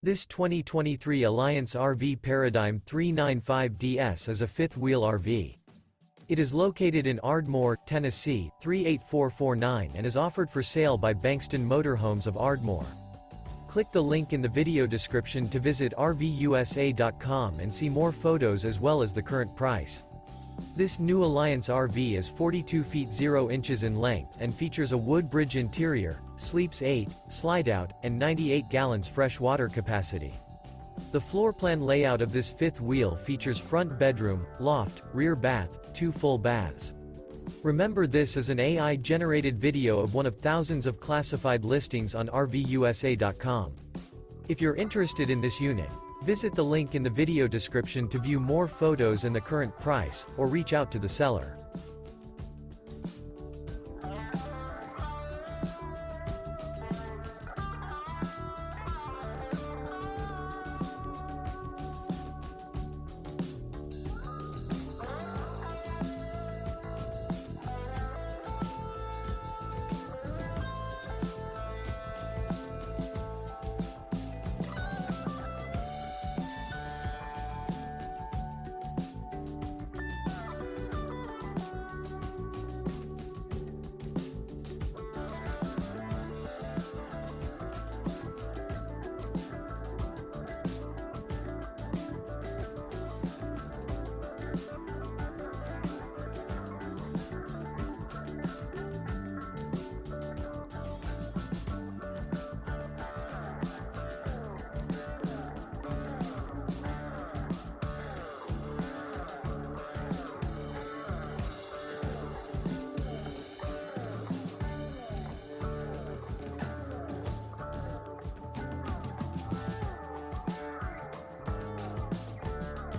This 2023 Alliance RV Paradigm 395DS is a fifth-wheel RV. It is located in Ardmore, Tennessee, 38449 and is offered for sale by Bankston Motorhomes of Ardmore. Click the link in the video description to visit RVUSA.com and see more photos as well as the current price. This new Alliance RV is 42 feet 0 inches in length and features a WOODBRIDGE interior, sleeps 8, Slideout, and 98 gallons fresh water capacity. The floor plan layout of this fifth wheel features front bedroom, loft, rear bath, 2 full baths. Remember, this is an AI-generated video of one of thousands of classified listings on RVUSA.com. If you're interested in this unit, visit the link in the video description to view more photos and the current price, or reach out to the seller.